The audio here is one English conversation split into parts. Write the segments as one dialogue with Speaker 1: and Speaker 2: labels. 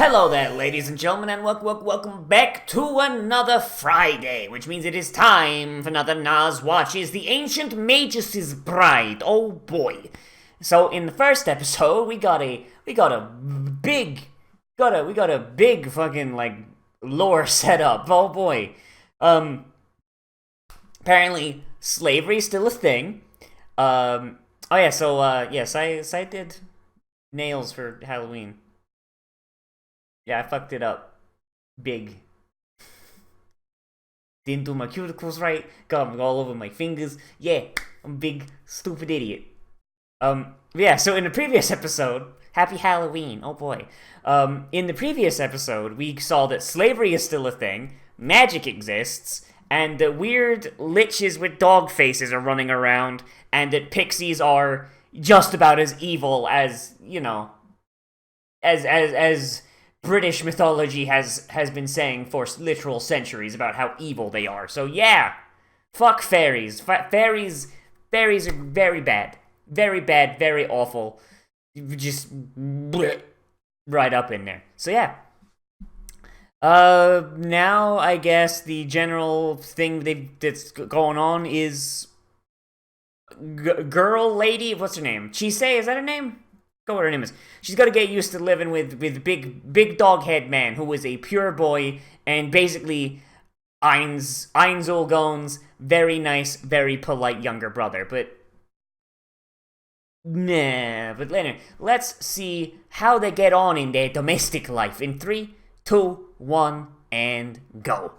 Speaker 1: Hello there, ladies and gentlemen, and welcome back to another Friday, which means it is time for another Nozz Watches The Ancient Magus' Bride. Oh boy. So in the first episode, we got a big fucking like lore setup. Oh boy. Apparently slavery is still a thing. Yes, I did nails for Halloween. Yeah, I fucked it up. Big. Didn't do my cuticles right. Got them all over my fingers. Yeah, I'm a big, stupid idiot. Yeah, so in the previous episode, happy Halloween, oh boy. In the previous episode, we saw that slavery is still a thing, magic exists, and that weird liches with dog faces are running around, and that pixies are just about as evil as, as British mythology has been saying for literal centuries about how evil they are. So yeah, fuck fairies. Fairies are very bad, very awful. Just bleh, right up in there. So yeah. Now I guess the general thing that's going on is girl lady. What's her name? Chise, is that her name? Go what her name is. She's got to get used to living with big dog head man who is a pure boy and basically Ein's Ulgon's very nice, very polite younger brother. But later, let's see how they get on in their domestic life. In 3, 2, 1, and go.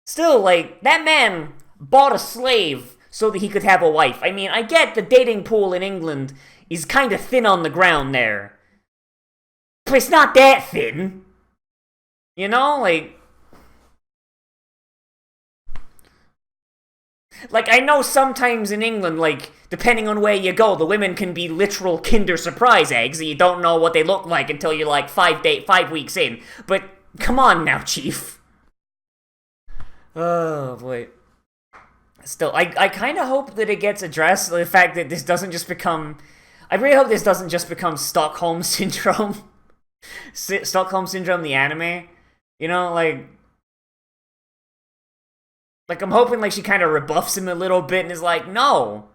Speaker 1: Still, like, that man bought a slave so that he could have a wife. I mean, I get the dating pool in England is kind of thin on the ground there. But it's not that thin. You know, like, I know sometimes in England, like, depending on where you go, the women can be literal Kinder Surprise eggs, and you don't know what they look like until you're, like, 5 weeks in. But, come on now, Chief. Oh, boy. Still, I kind of hope that it gets addressed, the fact that this doesn't just become... I really hope this doesn't just become Stockholm Syndrome. Stockholm Syndrome, the anime. You know, like, I'm hoping, like, she kind of rebuffs him a little bit and is like, no,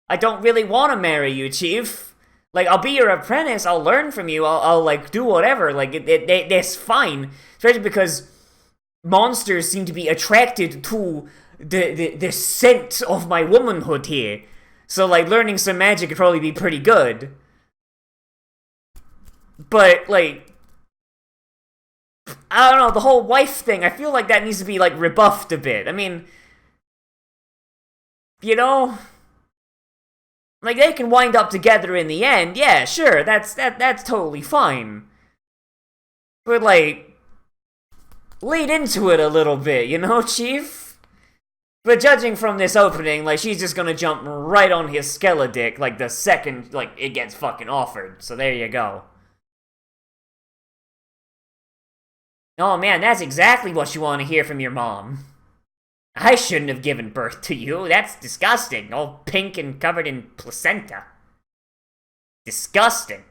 Speaker 1: I don't really want to marry you, Chief. Like, I'll be your apprentice, I'll learn from you, I'll like, do whatever. Like, it's fine. Especially because monsters seem to be attracted to the scent of my womanhood here. So, like, learning some magic could probably be pretty good. But, like, I don't know, the whole wife thing, I feel like that needs to be, like, rebuffed a bit. I mean, you know, like, they can wind up together in the end. Yeah, sure, that's totally fine. But, like, lead into it a little bit, you know, Chief? But judging from this opening, like, she's just gonna jump right on his skeledick, like, the second, like, it gets fucking offered. So there you go. Oh man, that's exactly what you want to hear from your mom. I shouldn't have given birth to you. That's disgusting. All pink and covered in placenta. Disgusting.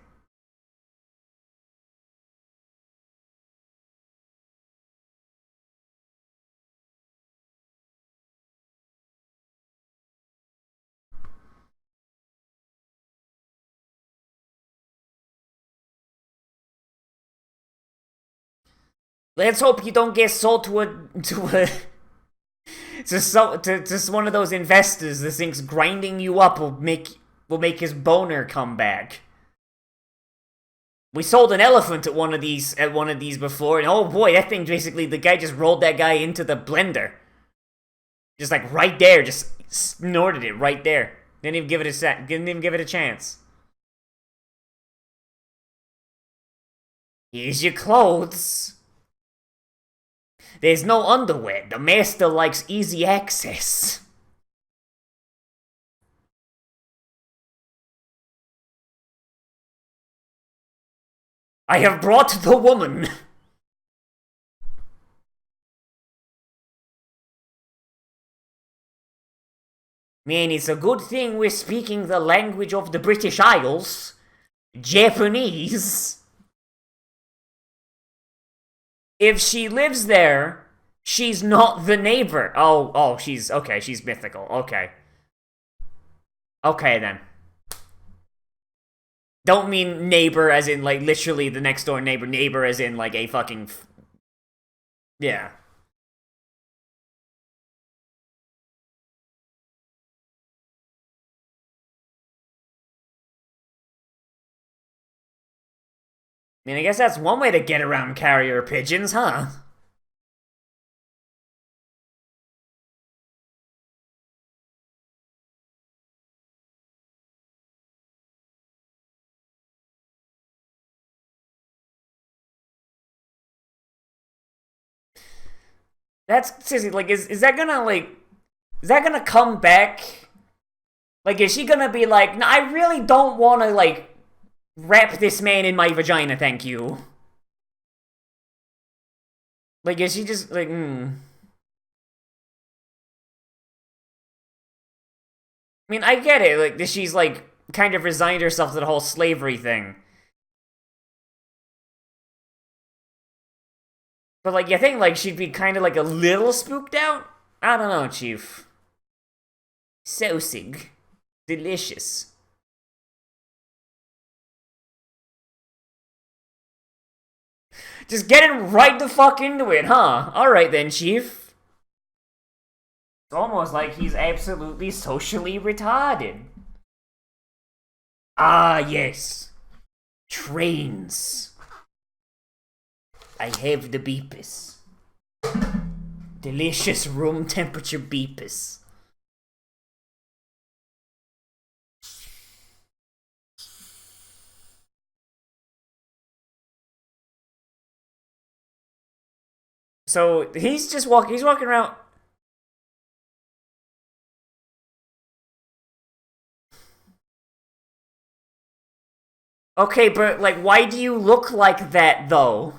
Speaker 1: Let's hope you don't get sold to one of those investors that thinks grinding you up will make his boner come back. We sold an elephant at one of these before, and oh boy, that thing basically, the guy just rolled that guy into the blender. Just like right there, just snorted it right there. Didn't even give it a chance. Here's your clothes. There's no underwear. The master likes easy access. I have brought the woman. Man, it's a good thing we're speaking the language of the British Isles. Japanese. if she lives there, she's not the neighbor. Oh, she's okay. She's mythical. Okay. Okay then. Don't mean neighbor as in like literally the next door neighbor. Neighbor as in like a fucking yeah. I mean, I guess that's one way to get around carrier pigeons, huh? That's seriously like is that gonna like is that gonna come back? Like, is she gonna be like, no, I really don't want to like wrap this man in my vagina, thank you. Like, is she just like, I mean, I get it. Like, she's like kind of resigned herself to the whole slavery thing. But like, you think like she'd be kind of like a little spooked out? I don't know, Chief. Saucing. Delicious. Just getting right the fuck into it, huh? Alright then, Chief. It's almost like he's absolutely socially retarded. Ah, yes. Trains. I have the beepus. Delicious room temperature beepus. So he's just walking. He's walking around. Okay, but like, why do you look like that though?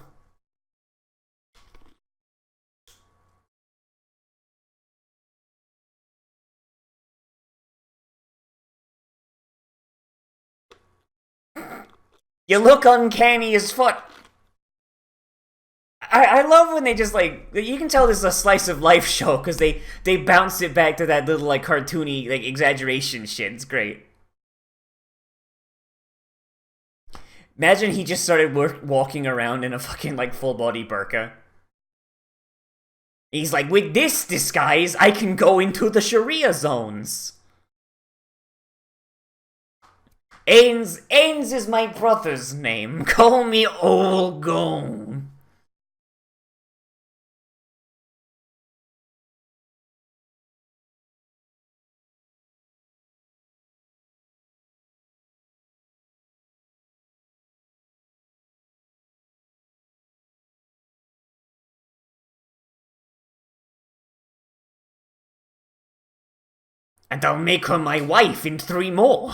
Speaker 1: You look uncanny as fuck. I love when they just like you can tell this is a slice of life show because they bounce it back to that little like cartoony like exaggeration shit. It's great. Imagine he just started walking around in a fucking like full body burqa. He's like, with this disguise, I can go into the Sharia zones. Ains is my brother's name. Call me Old Gone. And I'll make her my wife in 3 more.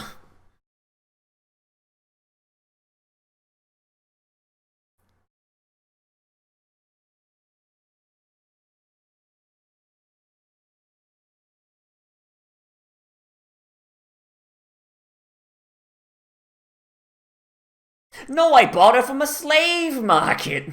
Speaker 1: No, I bought her from a slave market.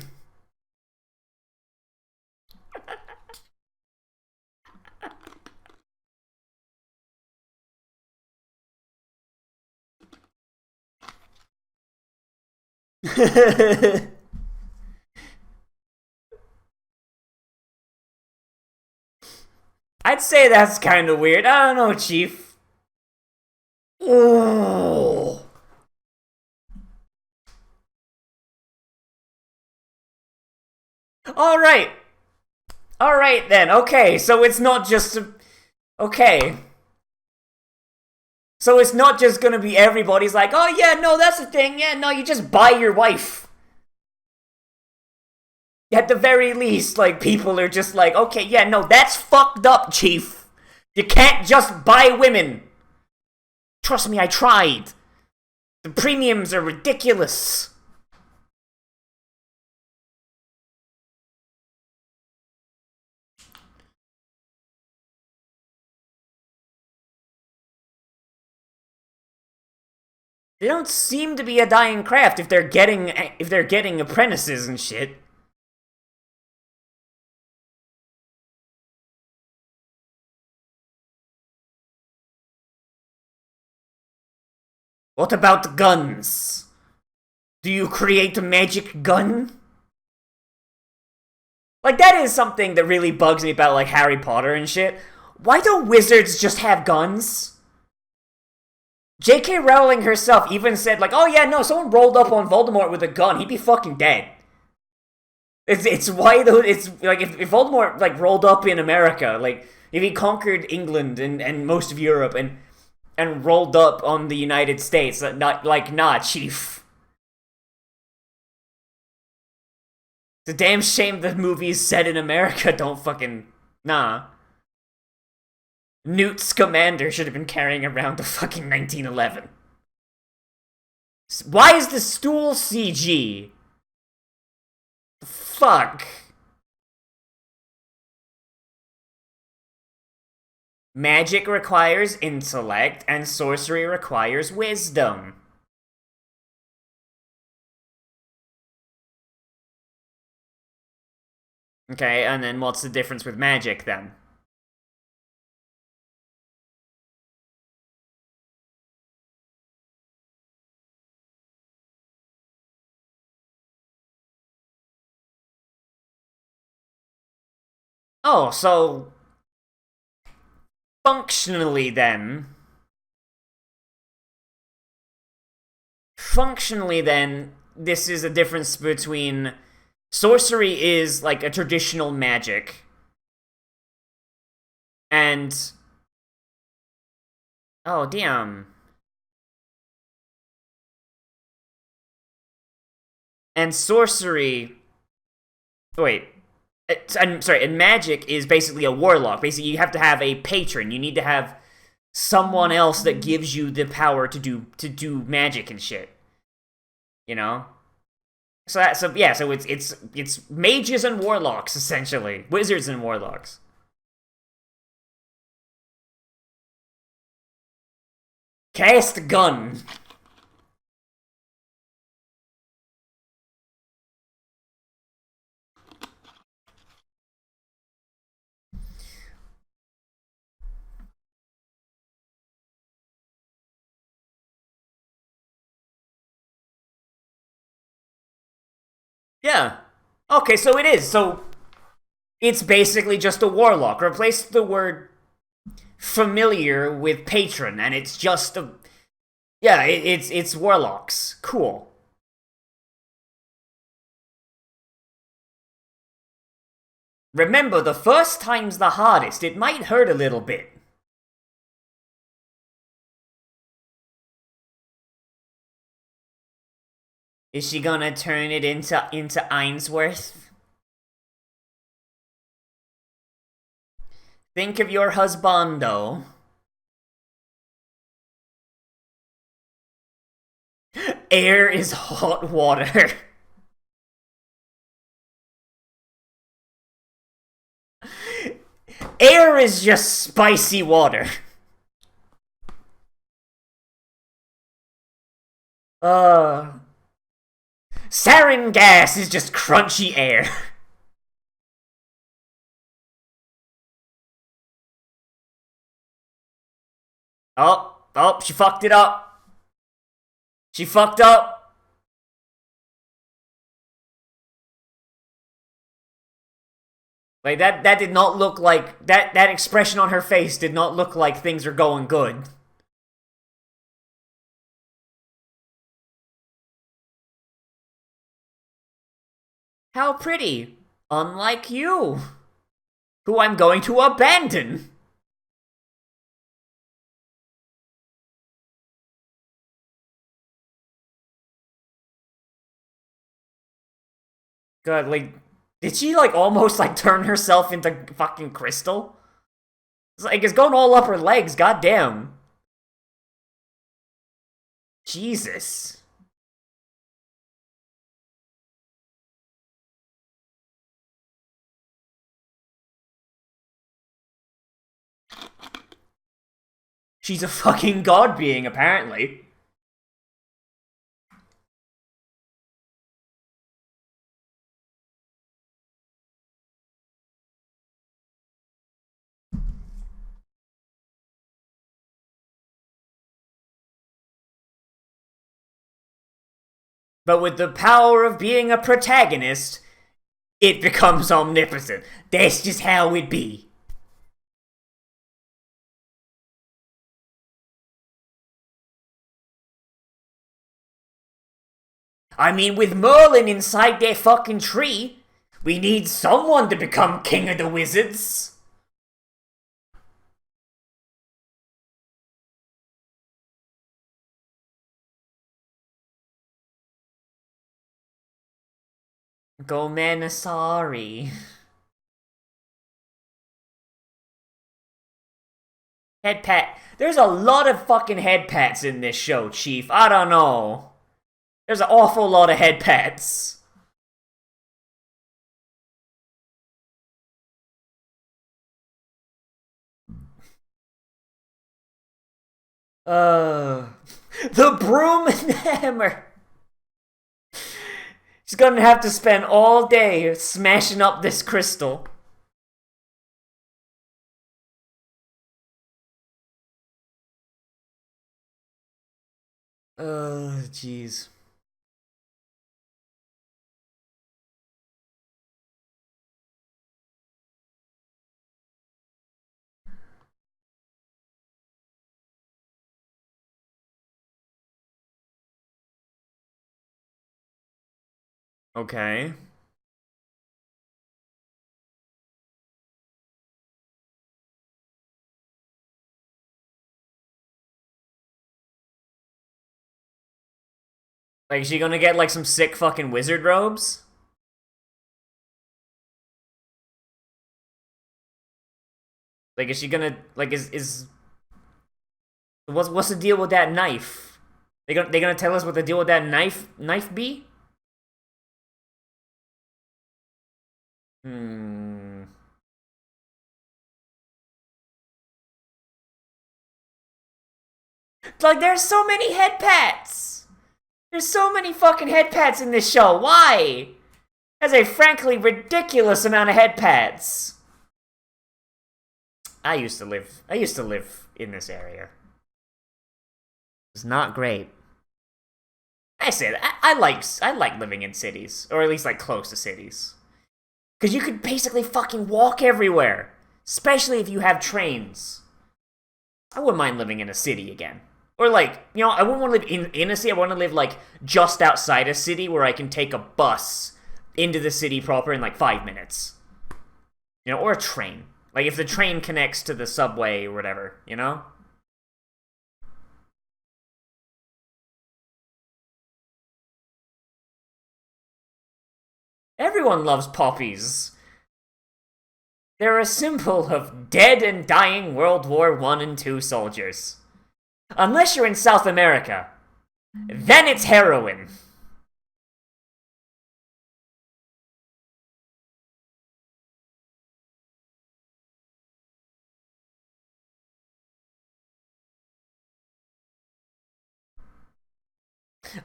Speaker 1: I'd say that's kind of weird. I don't know, Chief. Oh. All right. All right then. Okay, so it's not just okay. So it's not just gonna be everybody's like, oh yeah, no, that's the thing. Yeah, no, you just buy your wife. At the very least, like, people are just like, okay, yeah, no, that's fucked up, Chief. You can't just buy women. Trust me, I tried. The premiums are ridiculous. They don't seem to be a dying craft if they're getting apprentices and shit. What about guns? Do you create a magic gun? Like, that is something that really bugs me about, like, Harry Potter and shit. Why don't wizards just have guns? J.K. Rowling herself even said, like, oh yeah, no, someone rolled up on Voldemort with a gun, he'd be fucking dead. It's why, though, it's, like, if Voldemort, like, rolled up in America, like, if he conquered England and most of Europe and rolled up on the United States, not, like, nah, chief. It's a damn shame the movies set in America don't fucking... Nah. Newt Scamander should have been carrying around the fucking 1911. Why is the stool CG? Fuck. Magic requires intellect, and sorcery requires wisdom. Okay, and then what's the difference with magic, then? Oh, so... Functionally, then... this is a difference between... Sorcery is, like, a traditional magic. And... Oh, damn. And sorcery... Wait. I'm sorry, and magic is basically a warlock. Basically, you have to have a patron. You need to have someone else that gives you the power to do magic and shit. You know? So it's mages and warlocks, essentially. Wizards and warlocks. Cast gun. Yeah. Okay, so it is. So it's basically just a warlock. Replace the word familiar with patron, and it's just a... Yeah, it's warlocks. Cool. Remember, the first time's the hardest. It might hurt a little bit. Is she gonna turn it into Ainsworth? Think of your husbando. Air is hot water. Air is just spicy water. Sarin gas is just crunchy air. Oh, she fucked it up. She fucked up. Like, that did not look like... That expression on her face did not look like things are going good. How pretty. Unlike you. Who I'm going to abandon. God, like... Did she, like, almost, like, turn herself into fucking crystal? It's like, it's going all up her legs, goddamn. Jesus. She's a fucking god being, apparently. But with the power of being a protagonist, it becomes omnipotent. That's just how it be. I mean, with Merlin inside their fucking tree, we need someone to become king of the wizards. Go Manasari. Head pat. There's a lot of fucking head pats in this show, Chief. I don't know. There's an awful lot of head pats. The broom and hammer. She's gonna have to spend all day smashing up this crystal. Jeez. Okay. Like, is she gonna get, like, some sick fucking wizard robes? Like, is she gonna, like, is... What's the deal with that knife? They gonna tell us what the deal with that knife be? Hmm... Like, there's so many head pats! There's so many fucking head pats in this show, why? That's a frankly ridiculous amount of head pats. I used to live in this area. It's not great. I said, I like living in cities, or at least like close to cities. Because you could basically fucking walk everywhere, especially if you have trains. I wouldn't mind living in a city again. Or like, you know, I wouldn't want to live in a city, I want to live like just outside a city where I can take a bus into the city proper in like 5 minutes. You know, or a train. Like if the train connects to the subway or whatever, you know? Everyone loves poppies. They're a symbol of dead and dying World War I and II soldiers. Unless you're in South America. Then it's heroin.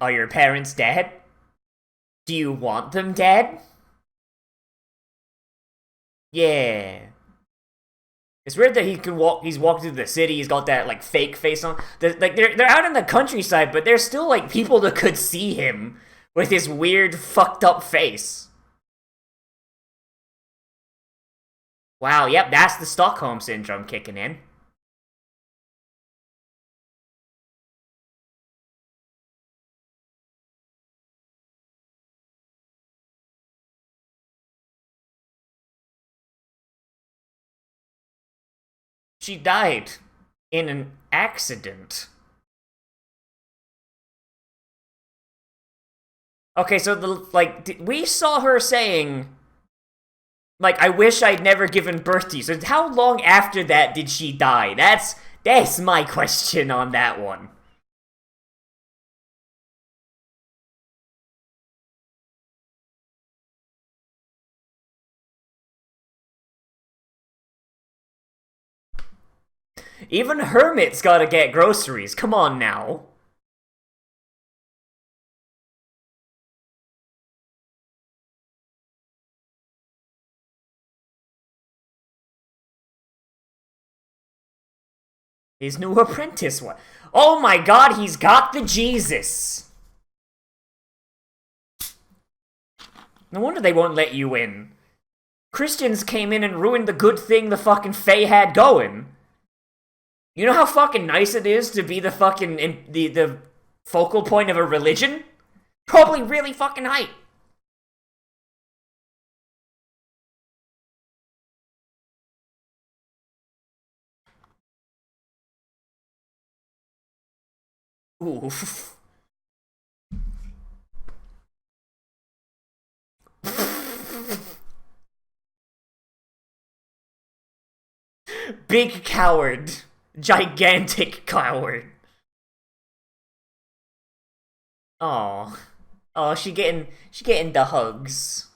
Speaker 1: Are your parents dead? Do you want them dead? Yeah. It's weird that he can walk. He's walking through the city. He's got that like fake face on. They're out in the countryside, but there's still like people that could see him with his weird fucked up face. Wow. Yep, that's the Stockholm syndrome kicking in. She died in an accident. Okay, so we saw her saying, like, I wish I'd never given birth to you. So how long after that did she die? That's my question on that one. Even hermits gotta get groceries. Come on now. His new apprentice one. Oh my god, he's got the Jesus. No wonder they won't let you in. Christians came in and ruined the good thing the fucking Fae had going. You know how fucking nice it is to be the fucking the focal point of a religion? Probably really fucking hype. Oof. Big coward. Gigantic coward. Oh. Oh, she getting the hugs.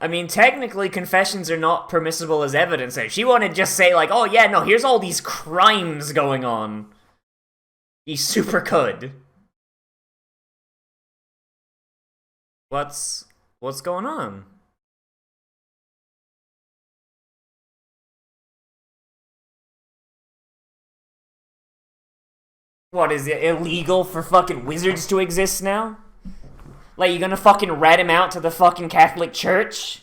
Speaker 1: I mean, technically, confessions are not permissible as evidence. She wanted to just say, like, oh yeah, no, here's all these crimes going on. You super could. What's going on? What, is it illegal for fucking wizards to exist now? Like, you gonna fucking rat him out to the fucking Catholic Church?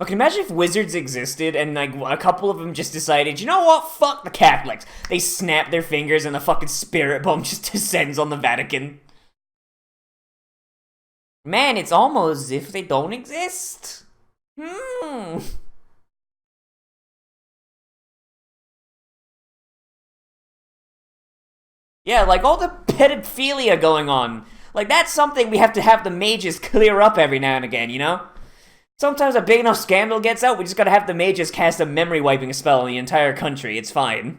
Speaker 1: Okay, imagine if wizards existed and, like, a couple of them just decided, you know what, fuck the Catholics. They snap their fingers and the fucking spirit bomb just descends on the Vatican. Man, it's almost as if they don't exist. Yeah, like, all the pedophilia going on. Like, that's something we have to have the mages clear up every now and again, you know? Sometimes a big enough scandal gets out, we just gotta have the mages cast a memory wiping spell on the entire country. It's fine.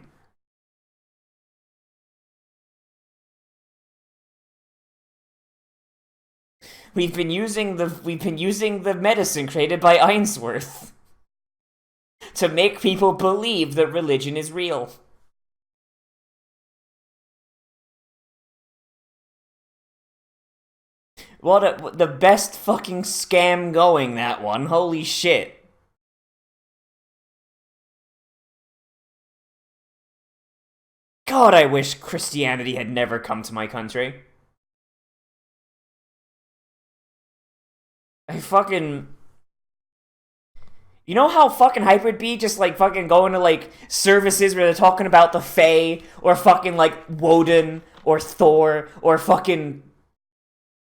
Speaker 1: We've been using the medicine created by Ainsworth to make people believe that religion is real. The best fucking scam going, that one. Holy shit. God, I wish Christianity had never come to my country. I fucking... You know how fucking hype would be just, like, fucking going to, like, services where they're talking about the Fae, or fucking, like, Woden, or Thor, or fucking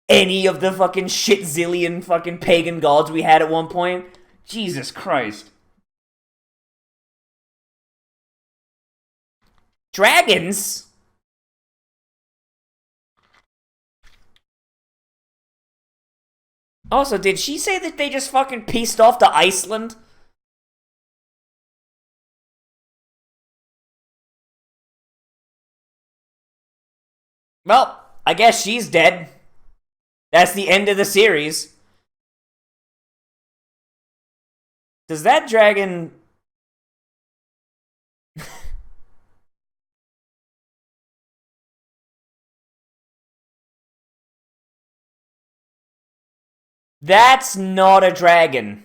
Speaker 1: any of the fucking shit-zillion fucking pagan gods we had at one point? Jesus Christ. Dragons? Also, did she say that they just fucking pieced off to Iceland? Well, I guess she's dead. That's the end of the series. Does that dragon... That's not a dragon.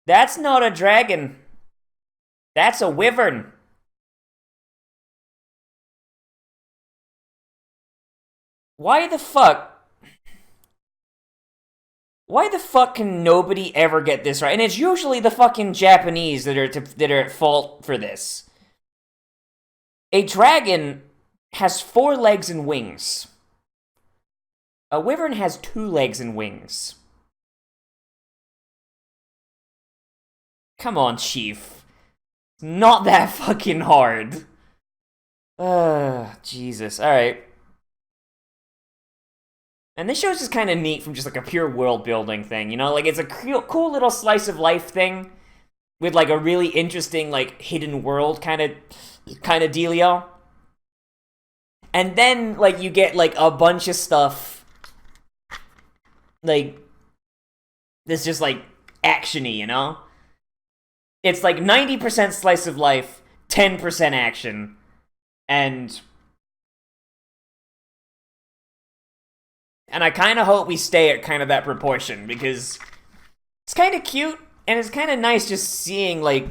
Speaker 1: That's not a dragon. That's a wyvern. Why the fuck? Why the fuck can nobody ever get this right? And it's usually the fucking Japanese that are at fault for this. A dragon has 4 legs and wings. A wyvern has 2 legs and wings. Come on, Chief. Not that fucking hard. Jesus. Alright. And this show's just kind of neat from just, like, a pure world-building thing, you know? Like, it's a cool little slice-of-life thing with, like, a really interesting, like, hidden world kind of dealio. And then, like, you get, like, a bunch of stuff like, this just, like, action-y, you know? It's like 90% slice of life, 10% action, and I kind of hope we stay at kind of that proportion, because it's kind of cute, and it's kind of nice just seeing, like,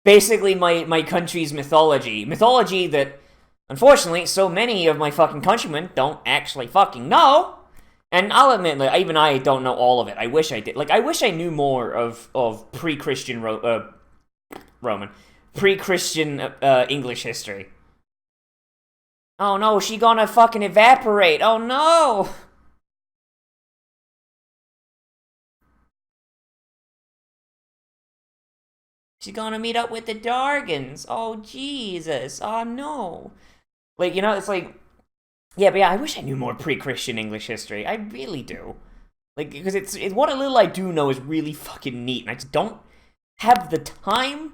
Speaker 1: basically my country's mythology. Mythology that, unfortunately, so many of my fucking countrymen don't actually fucking know. And I'll admit, like, even I don't know all of it. I wish I did. Like, I wish I knew more of pre-Christian Roman. Pre-Christian English history. Oh no, she gonna fucking evaporate. Oh no! She's gonna meet up with the Dargans. Oh Jesus. Oh no. Like, you know, it's like, yeah, but yeah, I wish I knew more pre-Christian English history. I really do. Like, because it's what a little I do know is really fucking neat, and I just don't have the time,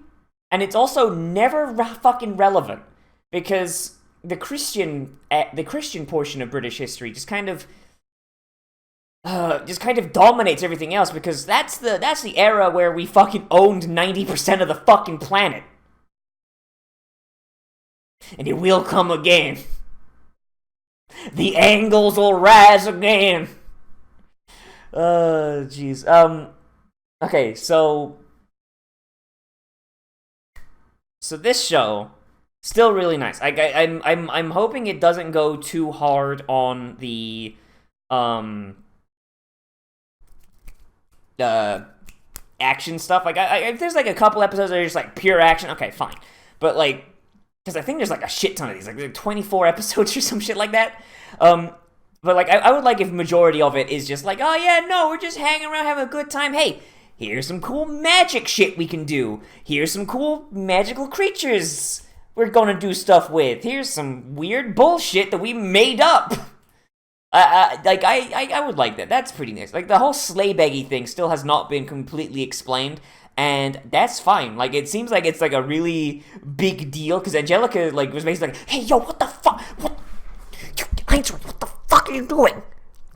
Speaker 1: and it's also never fucking relevant, because the Christian portion of British history just kind of dominates everything else, because that's the era where we fucking owned 90% of the fucking planet. And it will come again. The Angles will rise again. Jeez. Okay, so this show still really nice. I'm hoping it doesn't go too hard on the action stuff. Like, if there's like a couple episodes that are just like pure action, okay, fine. But like, because I think there's like a shit ton of these, like 24 episodes or some shit like that. But like, I would like if majority of it is just like, oh yeah, no, we're just hanging around having a good time. Hey, here's some cool magic shit we can do. Here's some cool magical creatures we're gonna do stuff with. Here's some weird bullshit that we made up. I would like that. That's pretty nice. Like, the whole sleigh beggy thing still has not been completely explained, and that's fine. Like, it seems like it's like a really big deal, because Angelica, like, was basically like, hey, yo, what the fuck? What the fuck are you doing?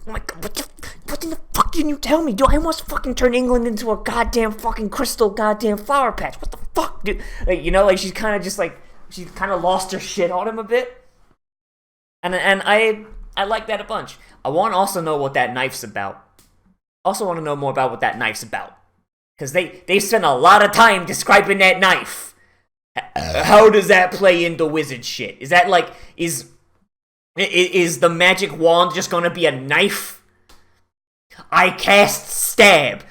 Speaker 1: Oh my god, what in the fuck didn't you tell me, dude? I almost fucking turned England into a goddamn fucking crystal goddamn flower patch. What the fuck, dude? Like, you know, like, she's kind of just like, she's kind of lost her shit on him a bit. And I like that a bunch. I want to also know what that knife's about. Also want to know more about what that knife's about. Because they spent a lot of time describing that knife. How does that play into wizard shit? Is that like, is the magic wand just gonna be a knife? I cast stab.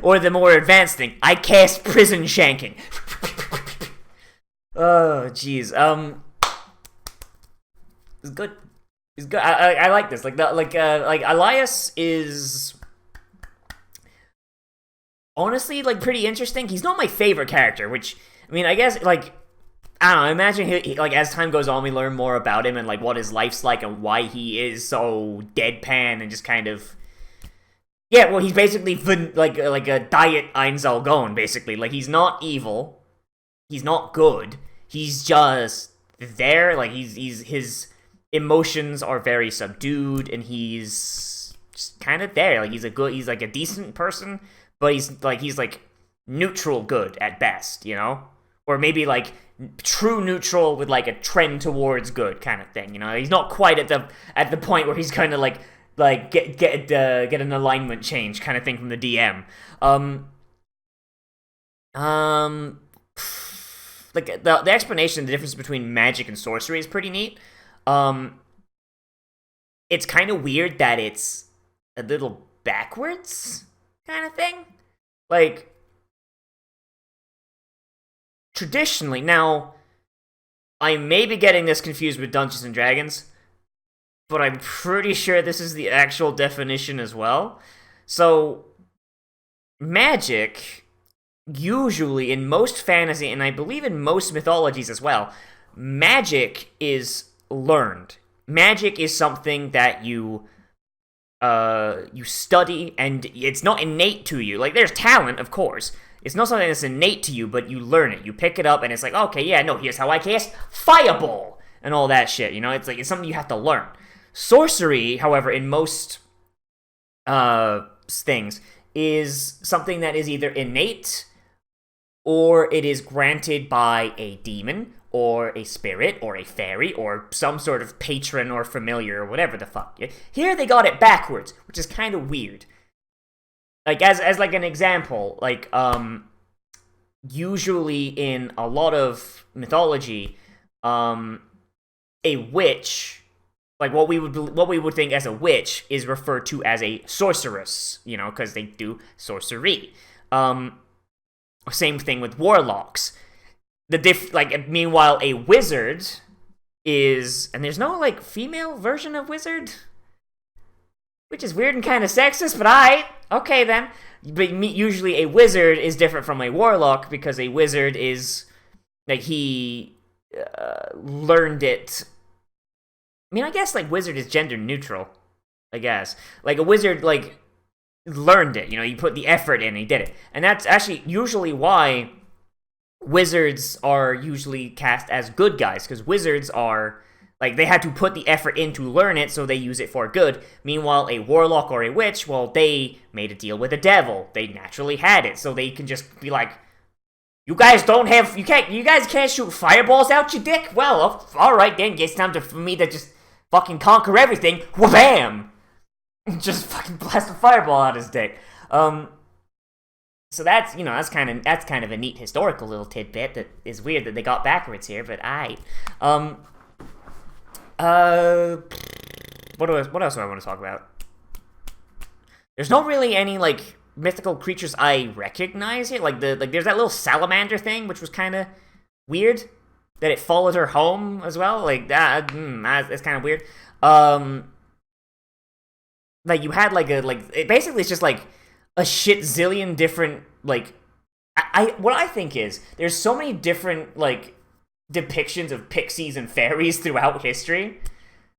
Speaker 1: Or the more advanced thing, I cast prison shanking. Oh, jeez. It's good. It's good. I like this. Like Elias is honestly like pretty interesting. He's not my favorite character, which, I mean, I guess, like, I don't know. I imagine he like, as time goes on, we learn more about him and like what his life's like and why he is so deadpan and just kind of, yeah. Well, he's basically like a diet Einzel Gone, basically. Like, he's not evil, he's not good. He's just there. Like, he's his emotions are very subdued, and he's just kind of there. Like, he's like a decent person, but he's like neutral good at best, you know? Or maybe like true neutral with like a trend towards good kind of thing, you know? He's not quite at the point where he's kind of like get an alignment change kind of thing from the DM. Like, the explanation of the difference between magic and sorcery is pretty neat. It's kind of weird that it's a little backwards kind of thing. Like, traditionally, now, I may be getting this confused with Dungeons and Dragons, but I'm pretty sure this is the actual definition as well. So, magic, usually in most fantasy, and I believe in most mythologies as well, magic is learned. Magic is something that you study, and it's not innate to you. Like, there's talent, of course. It's not something that's innate to you, but you learn it. You pick it up, and it's like, okay, yeah, no, here's how I cast Fireball, and all that shit, you know? It's like, it's something you have to learn. Sorcery, however, in most things, is something that is either innate or it is granted by a demon or a spirit or a fairy or some sort of patron or familiar or whatever the fuck. Here they got it backwards, which is kind of weird. Like, as like an example, like, usually in a lot of mythology, a witch, like what we would think as a witch, is referred to as a sorceress, you know, because they do sorcery. Same thing with warlocks. Meanwhile, a wizard is, and there's no like female version of wizard, which is weird and kind of sexist, but okay then. But usually a wizard is different from a warlock because a wizard is, like, he learned it. I mean, I guess, like, wizard is gender neutral, I guess. Like, a wizard, like, learned it, you know, he put the effort in, he did it. And that's actually usually why wizards are usually cast as good guys, because wizards are, like, they had to put the effort in to learn it, so they use it for good. Meanwhile, a warlock or a witch, well, they made a deal with the devil. They naturally had it, so they can just be like, you guys can't shoot fireballs out, you dick? Well, alright then, it's time for me to just fucking conquer everything. Wha-bam! Just fucking blast a fireball out his dick. So that's, you know, that's kind of a neat historical little tidbit that is weird that they got backwards here, but what else do I want to talk about? There's not really any, like, mythical creatures I recognize here. Like, there's that little salamander thing, which was kind of weird, that it followed her home as well. Like, that's kind of weird. Like, you had, like, it basically it's just, like, a shit zillion different, like, what I think is, there's so many different, like, depictions of pixies and fairies throughout history.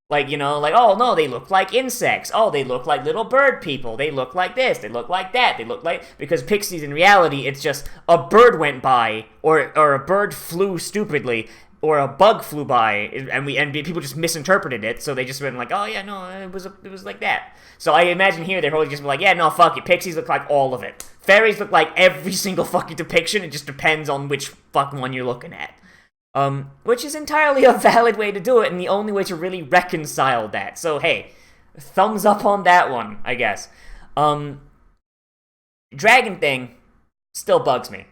Speaker 1: Like, you know, like, oh, no, they look like insects. Oh, they look like little bird people. They look like this. They look like that. They look like... Because pixies, in reality, it's just a bird went by, or a bird flew stupidly, or a bug flew by, and people just misinterpreted it, so they just went like, oh, yeah, no, it was like that. So I imagine here they're probably just like, yeah, no, fuck it. Pixies look like all of it. Fairies look like every single fucking depiction. It just depends on which fucking one you're looking at. Which is entirely a valid way to do it, and the only way to really reconcile that. So, hey, thumbs up on that one, I guess. Dragon thing still bugs me.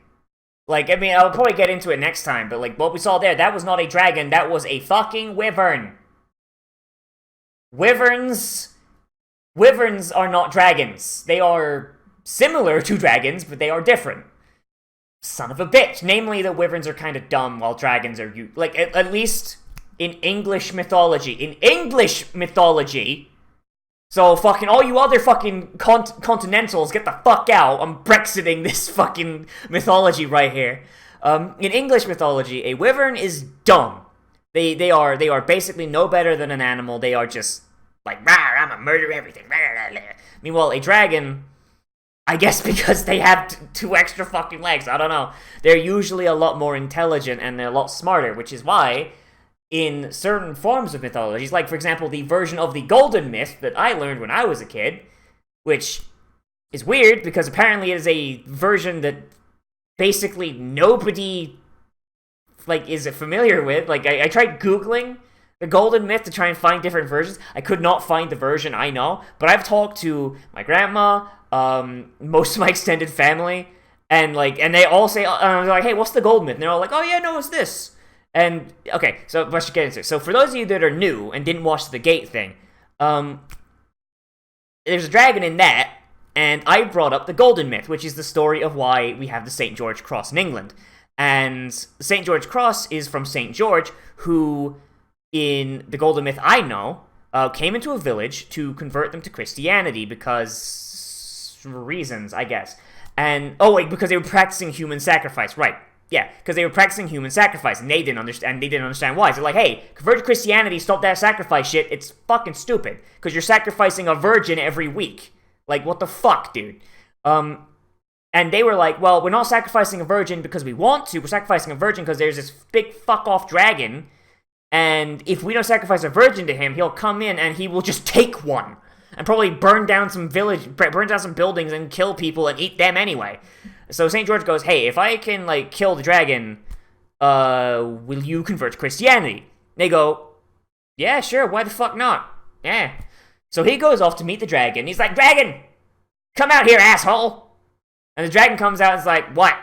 Speaker 1: Like, I mean, I'll probably get into it next time, but, like, what we saw there, that was not a dragon, that was a fucking wyvern. Wyverns are not dragons. They are similar to dragons, but they are different. Son of a bitch. Namely, the wyverns are kind of dumb, while dragons are, like, at least in English mythology. In English mythology, so fucking all you other fucking continentals, get the fuck out. I'm Brexiting this fucking mythology right here. In English mythology, a wyvern is dumb. They are basically no better than an animal. They are just like, rah, I'm gonna murder everything. Rah, rah, rah. Meanwhile, a dragon, I guess because they have two extra fucking legs, I don't know, they're usually a lot more intelligent and they're a lot smarter, which is why in certain forms of mythologies, like, for example, the version of the golden myth that I learned when I was a kid, which is weird because apparently it is a version that basically nobody, like, is familiar with. Like, I tried Googling the golden myth to try and find different versions. I could not find the version I know, but I've talked to my grandma, most of my extended family, and they all say, they're like, hey, what's the golden myth? And they're all like, oh yeah, no, it's this. And, okay, so let's just get into it. So for those of you that are new and didn't watch the gate thing, there's a dragon in that, and I brought up the golden myth, which is the story of why we have the St. George Cross in England. And St. George Cross is from St. George, who, in the golden myth I know, came into a village to convert them to Christianity because reasons, I guess. And, oh wait, because they were practicing human sacrifice, right. Yeah, because they were practicing human sacrifice, and they didn't understand why. So they're like, hey, convert to Christianity, stop that sacrifice shit, it's fucking stupid, because you're sacrificing a virgin every week. Like, what the fuck, dude? And they were like, well, we're not sacrificing a virgin because we want to, we're sacrificing a virgin because there's this big fuck-off dragon And if we don't sacrifice a virgin to him, he'll come in and he will just take one. And probably burn down some buildings and kill people and eat them anyway. So St. George goes, hey, if I can, like, kill the dragon, will you convert to Christianity? They go, yeah, sure, why the fuck not? Yeah. So he goes off to meet the dragon. He's like, dragon, come out here, asshole. And the dragon comes out and is like, what?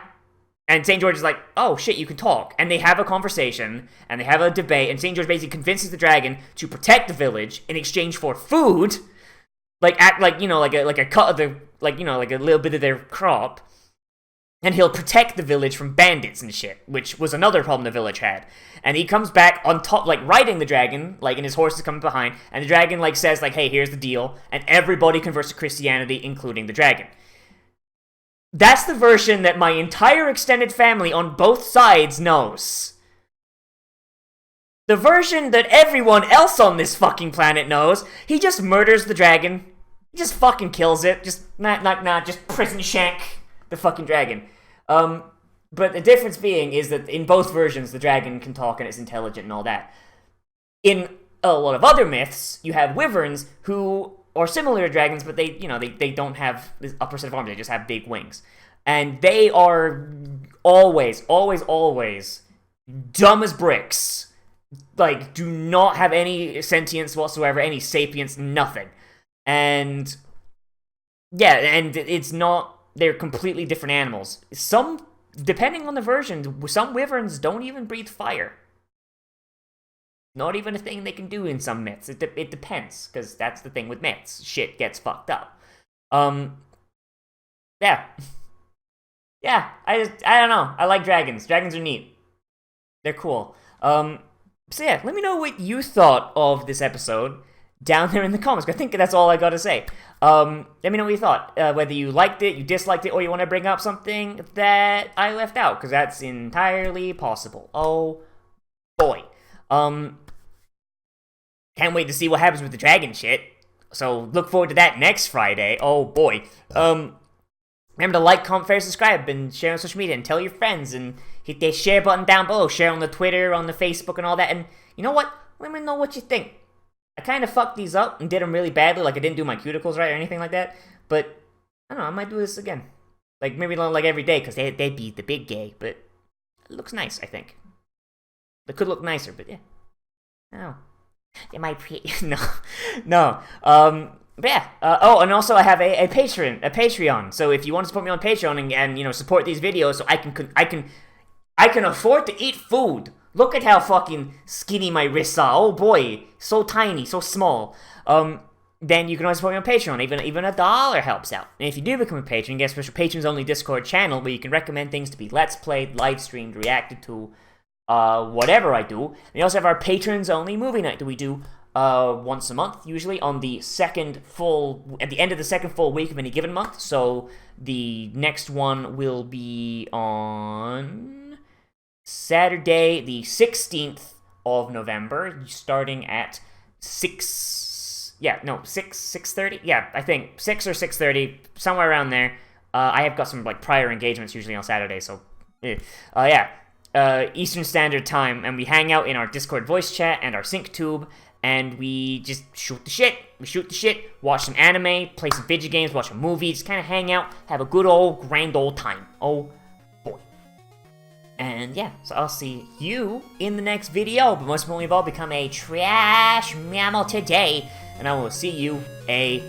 Speaker 1: And St. George is like, oh, shit, you can talk. And they have a conversation, and they have a debate, and St. George basically convinces the dragon to protect the village in exchange for food, like a cut of the, like a little bit of their crop, and he'll protect the village from bandits and shit, which was another problem the village had. And he comes back on top, like, riding the dragon, like, and his horse is coming behind, and the dragon, like, says, like, hey, here's the deal, and everybody converts to Christianity, including the dragon. That's the version that my entire extended family on both sides knows. The version that everyone else on this fucking planet knows, he just murders the dragon. He just fucking kills it. Just prison shank the fucking dragon. But the difference being is that in both versions, the dragon can talk and it's intelligent and all that. In a lot of other myths, you have wyverns who are similar to dragons, but they don't have this upper set of arms. They just have big wings. And they are always dumb as bricks. Like, do not have any sentience whatsoever, any sapience, nothing. And, yeah, and it's not, they're completely different animals. Some, depending on the version, some wyverns don't even breathe fire. Not even a thing they can do in some myths. It depends, because that's the thing with myths. Shit gets fucked up. Yeah. Yeah, I don't know. I like dragons. Dragons are neat. They're cool. So yeah, let me know what you thought of this episode down there in the comments. I think that's all I gotta say. Let me know what you thought. Whether you liked it, you disliked it, or you want to bring up something that I left out, because that's entirely possible. Oh, boy. Can't wait to see what happens with the dragon shit. So look forward to that next Friday. Oh boy. Remember to like, comment, share, subscribe, and share on social media, and tell your friends, and hit that share button down below. Share on the Twitter, on the Facebook, and all that. And you know what? Let me know what you think. I kind of fucked these up and did them really badly. Like I didn't do my cuticles right or anything like that. But I don't know. I might do this again. Like maybe not like every day, because they'd be the big gay. But it looks nice, I think. It could look nicer, but yeah. I don't know. It might be no. But yeah. Oh, and also I have a Patreon. So if you want to support me on Patreon and support these videos, so I can afford to eat food. Look at how fucking skinny my wrists are. Oh boy, so tiny, so small. Then you can always support me on Patreon. Even $1 helps out. And if you do become a patron, you get a special patrons only Discord channel where you can recommend things to be let's played, live streamed, reacted to. Whatever I do. We also have our patrons only movie night that we do once a month, usually on the at the end of the second full week of any given month. So the next one will be on Saturday, the 16th of November, starting at 6:30. Yeah, I think 6 or 6:30, somewhere around there. I have got some like prior engagements usually on Saturday, so yeah. Eastern Standard Time, and we hang out in our Discord voice chat and our sync tube, and we just shoot the shit. We shoot the shit, watch some anime, play some video games, watch a movie, just kind of hang out, have a good old, grand old time. Oh, boy. And yeah, so I'll see you in the next video, but most importantly of all, become a trash mammal today, and I will see you around.